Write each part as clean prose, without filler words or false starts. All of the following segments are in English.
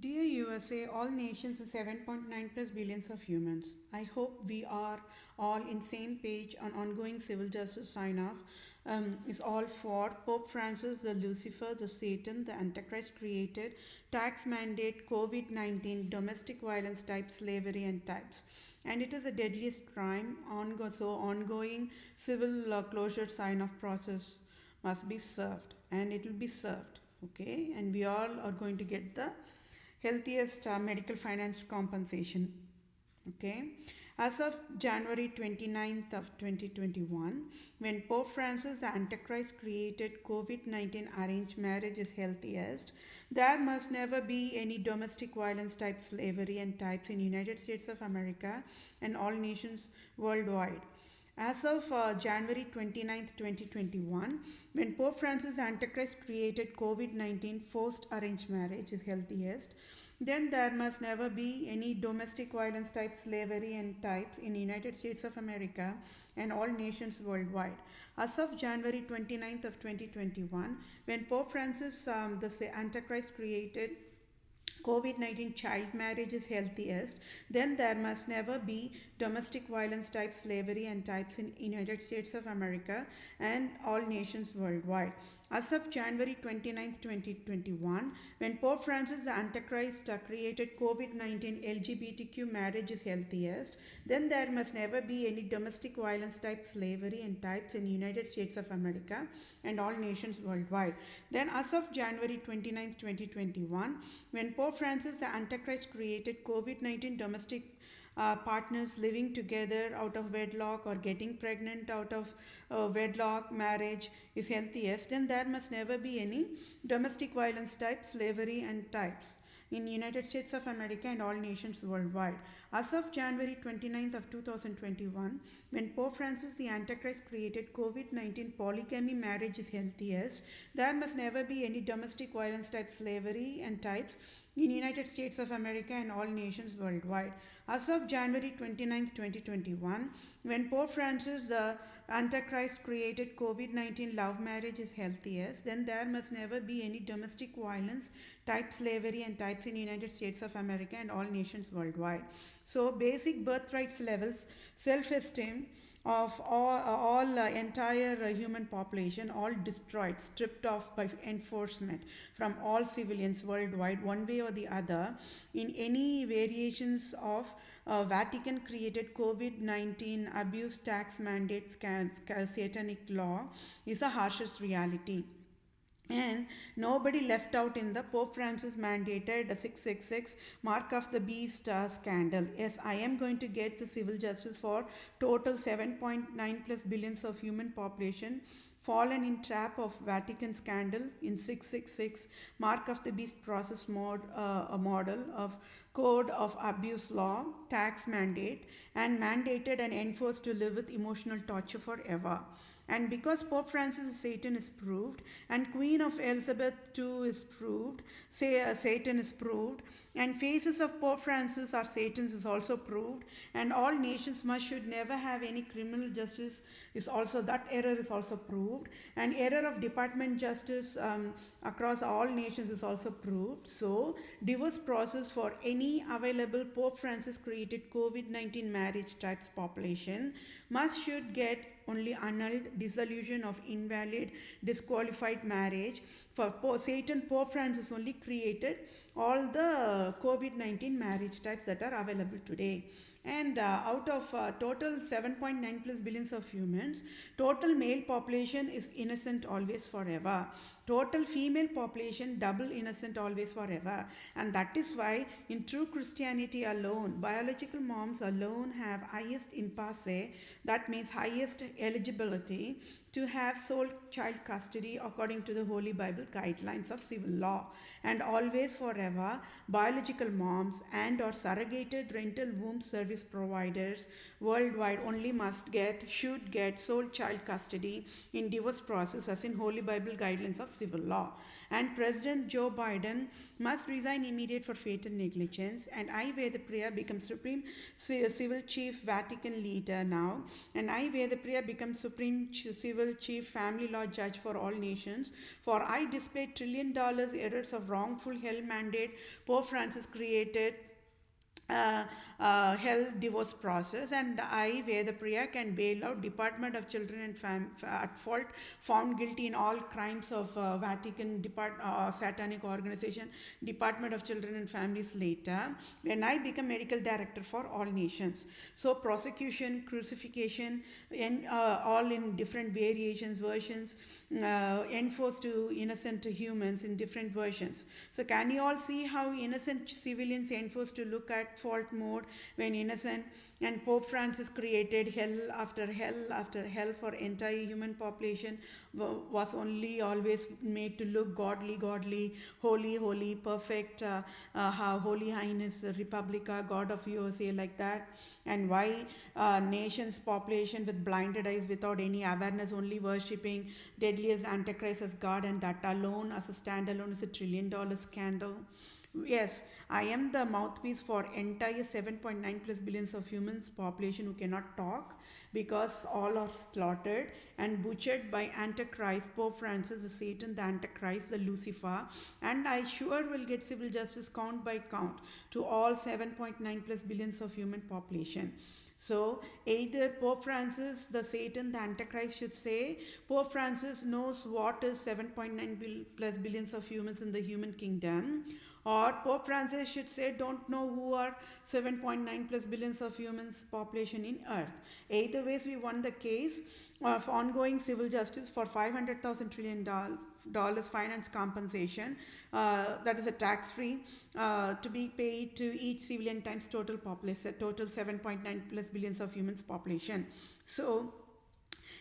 Dear USA, all nations and 7.9 plus billions of humans. I hope we are all in same page on ongoing civil justice sign off. Is all for Pope Francis, the Lucifer, the Satan, the Antichrist created, tax mandate, COVID 19, domestic violence type, slavery and types. And it is the deadliest crime, so ongoing civil closure sign off process must be served and it will be served. Okay, and we all are going to get the healthiest medical finance compensation. Okay, as of January 29th of 2021, when Pope Francis the Antichrist created COVID-19 arranged marriage is healthiest, there must never be any domestic violence type slavery and types in United States of America and all nations worldwide. As of January 29th, 2021, when Pope Francis Antichrist created COVID 19 forced arranged marriage is healthiest, then there must never be any domestic violence type slavery and types in United States of America and all nations worldwide. As of January 29th, 2021, when Pope Francis the Antichrist created COVID 19 child marriage is healthiest, then there must never be domestic violence type slavery and types in United States of America and all nations worldwide. As of January 29th, 2021, when Pope Francis the Antichrist created COVID 19 LGBTQ marriage is healthiest, then there must never be any domestic violence type slavery and types in United States of America and all nations worldwide. Then as of January 29th, 2021, when Pope Francis the Antichrist created COVID 19 domestic partners living together out of wedlock or getting pregnant out of wedlock marriage is healthiest, then there must never be any domestic violence type slavery and types in United States of America and all nations worldwide. As of January 29th of 2021, when Pope Francis the Antichrist created COVID 19 polygamy marriage is healthiest, there must never be any domestic violence type slavery and types in United States of America and all nations worldwide. As of January 29th, 2021, when Pope Francis the Antichrist created COVID 19 love marriage is healthiest, then there must never be any domestic violence, type slavery, and types in United States of America and all nations worldwide. So, basic birthrights levels, self esteem, of all entire human population all destroyed, stripped off by enforcement from all civilians worldwide one way or the other in any variations of Vatican created COVID 19 abuse tax mandates satanic law is a harshest reality. And nobody left out in the Pope Francis mandated 666 Mark of the Beast scandal. Yes, I am going to get the civil justice for total 7.9 plus billions of human population fallen in trap of Vatican scandal in 666 Mark of the Beast process a model of code of abuse law, tax mandate, and mandated and enforced to live with emotional torture forever. And because Pope Francis Satan is proved, and Queen of Elizabeth II is proved, Satan is proved, and faces of Pope Francis are Satan's is also proved, and all nations must should never have any criminal justice is also that error is also proved, and error of department justice across all nations is also proved. So divorce process for any available Pope Francis created COVID 19 marriage types population must should get only annulled dissolution of invalid disqualified marriage. For Satan, Pope Francis only created all the COVID 19 marriage types that are available today. And out of total 7.9 plus billions of humans, total male population is innocent always forever. Total female population double innocent always forever. And that is why in true Christianity alone, biological moms alone have highest impasse, that means highest eligibility to have sole child custody according to the Holy Bible guidelines of civil law. And always forever, biological moms and or surrogated rental womb service providers worldwide only should get sole child custody in divorce process as in Holy Bible guidelines of civil law. and President Joe Biden must resign immediate for fatal negligence, and I, Vedapriya, becomes Supreme Civil Chief Vatican Leader now, and I, Vedapriya, becomes Supreme Civil Chief Family Law Judge for all nations, for I displayed $1 trillion errors of wrongful hell mandate Pope Francis created uh, held divorce process, and I, Vedapriya, can bail out Department of Children and at fault found guilty in all crimes of Vatican Satanic Organization, Department of Children and Families later, when I become medical director for all nations. So prosecution, crucifixion, and all in different variations, versions, enforced to innocent humans in different versions. So can you all see how innocent civilians enforced to look at fault mode when innocent, and Pope Francis created hell after hell after hell for entire human population, was only always made to look godly, holy, perfect, Holy Highness Republica, God of USA, like that. And why nations population with blinded eyes without any awareness, only worshipping deadliest Antichrist as God, and that alone as a standalone is $1 trillion scandal. Yes, I am the mouthpiece for entire 7.9 plus billions of humans population who cannot talk because all are slaughtered and butchered by Antichrist, Pope Francis, the Satan, the Antichrist, the Lucifer, and I sure will get civil justice count by count to all 7.9 plus billions of human population. So either Pope Francis, the Satan, the Antichrist should say, Pope Francis knows what is 7.9 plus billions of humans in the human kingdom, or Pope Francis should say, don't know who are 7.9 plus billions of humans population in earth. Either ways, we won the case of ongoing civil justice for $500,000 trillion dollars finance compensation, that is a tax free, to be paid to each civilian times total population, total 7.9 plus billions of humans population. So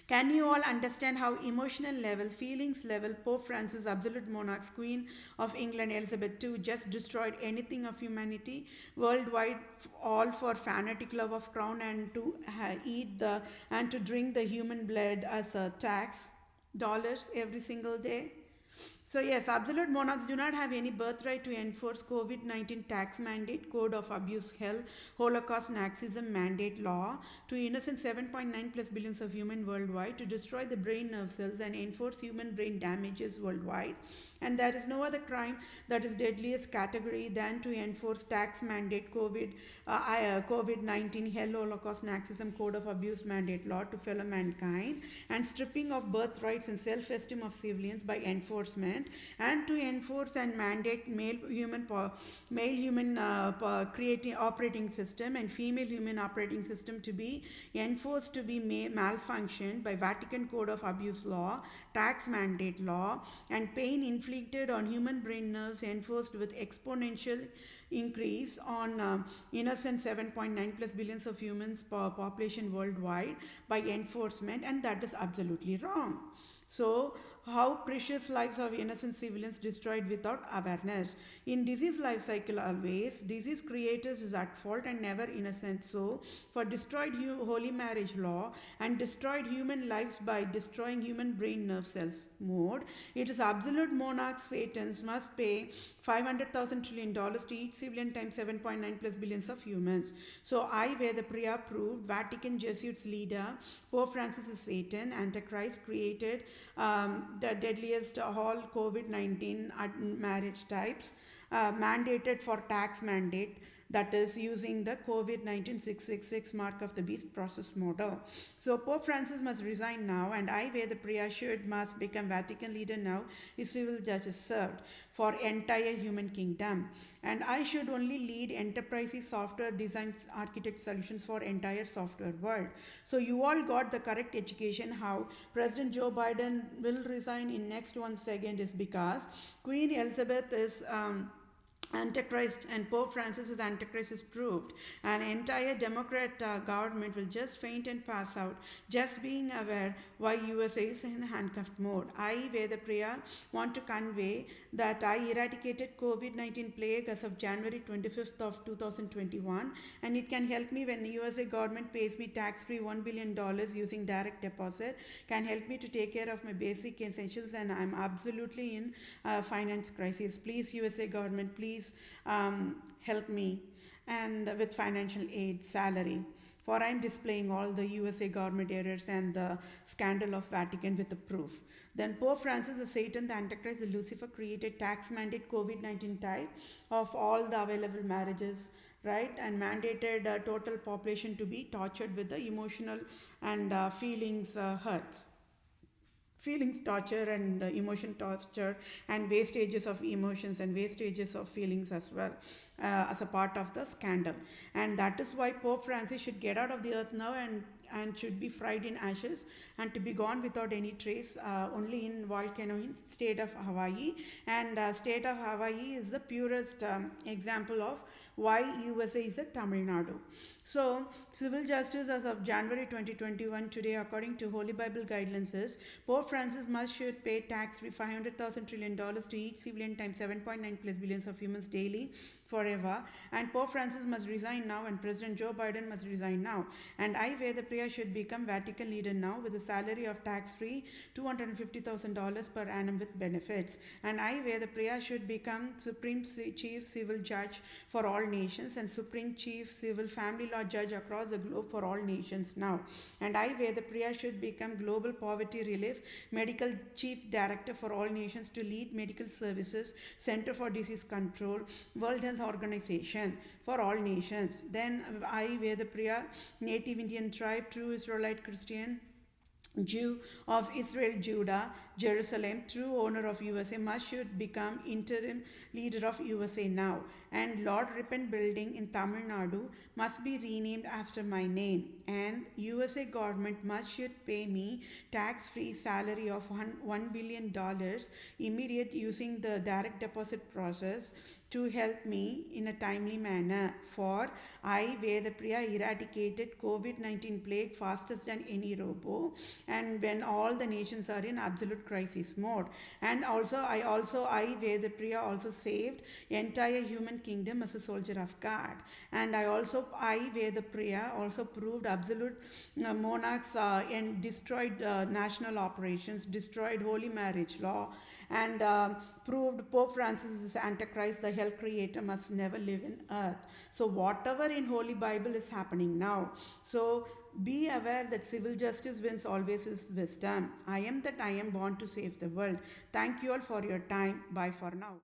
can you all understand how emotional level, feelings level, Pope Francis, absolute monarchs, Queen of England Elizabeth II just destroyed anything of humanity worldwide, all for fanatic love of crown and to eat the and to drink the human blood as a tax dollars every single day? So yes, absolute monarchs do not have any birthright to enforce COVID-19 tax mandate, code of abuse, hell, Holocaust, Nazism mandate law to innocent 7.9 plus billions of human worldwide, to destroy the brain nerve cells and enforce human brain damages worldwide. And there is no other crime that is deadliest category than to enforce tax mandate, COVID-19, hell, Holocaust, Nazism, code of abuse mandate law to fellow mankind, and stripping of birthrights and self-esteem of civilians by enforcement, and to enforce and mandate male human creating operating system and female human operating system to be enforced to be malfunctioned by Vatican code of abuse law, tax mandate law, and pain inflicted on human brain nerves enforced with exponential increase on innocent 7.9 plus billions of humans population worldwide by enforcement, and that is absolutely wrong. So, how precious lives of innocent civilians destroyed without awareness. In disease life cycle always, disease creators is at fault and never innocent. So, for destroyed holy marriage law and destroyed human lives by destroying human brain nerve cells mode, it is absolute monarchs, Satans must pay $500,000 trillion to each civilian times 7.9 plus billions of humans. So, I, Vedapriya, proved Vatican Jesuits leader Pope Francis is Satan, Antichrist, created the deadliest of all COVID-19 marriage types, mandated for tax mandate, that is using the COVID-19 666 mark of the beast process model. So Pope Francis must resign now, and I, Vedapriya, must become Vatican leader now. His civil judge is served for entire human kingdom, and I should only lead enterprise software design architect solutions for entire software world. So you all got the correct education. How President Joe Biden will resign in next 1 second is because Queen Elizabeth is Antichrist and Pope Francis's Antichrist is proved. An entire Democrat government will just faint and pass out, just being aware why USA is in handcuffed mode. I, Vedapriya, want to convey that I eradicated COVID-19 plague as of January 25th of 2021, and it can help me when the USA government pays me tax-free $1 billion using direct deposit, can help me to take care of my basic essentials, and I'm absolutely in finance crisis. Please, USA government, please help me and with financial aid, salary. For I am displaying all the USA government errors and the scandal of Vatican with the proof. Then Pope Francis, the Satan, the Antichrist, the Lucifer created tax mandate COVID-19 type of all the available marriages, right, and mandated total population to be tortured with the emotional and feelings hurts, feelings torture and emotion torture and wastages of emotions and wastages of feelings as well, as a part of the scandal. And that is why Pope Francis should get out of the earth now and should be fried in ashes and to be gone without any trace, only in volcano in state of Hawaii. And state of Hawaii is the purest example of why USA is a Tamil Nadu. So civil justice as of January 2021 today, according to Holy Bible guidelines, is Pope Francis must should pay tax free $500,000 trillion to each civilian times 7.9 plus billions of humans daily forever, and Pope Francis must resign now, and President Joe Biden must resign now, and I, Vedapriya, should become Vatican leader now with a salary of tax-free $250,000 per annum with benefits, and I, Vedapriya, should become Supreme Chief Civil Judge for all nations and Supreme Chief Civil Family Law Judge across the globe for all nations now, and I, Vedapriya, should become Global Poverty Relief Medical Chief Director for all nations to lead medical services, Center for Disease Control, World Health Organization for all nations. Then I, Vedapriya, native Indian tribe, true Israelite Christian, Jew of Israel, Judah, Jerusalem, true owner of USA, must should become interim leader of USA now. And Lord Ripon building in Tamil Nadu must be renamed after my name. And USA government must should pay me tax-free salary of $1 billion immediate using the direct deposit process to help me in a timely manner. For I, Vedapriya, eradicated COVID-19 plague fastest than any robo, and when all the nations are in absolute crisis mode. And also I, Vedapriya, also saved entire human kingdom as a soldier of God. And I, Vedapriya, also proved absolute monarchs and destroyed national operations, destroyed holy marriage law, and proved Pope Francis is Antichrist, the hell creator, must never live in earth. So whatever in Holy Bible is happening now. So be aware that civil justice wins always is wisdom. I am that I am born to save the world. Thank you all for your time. Bye for now.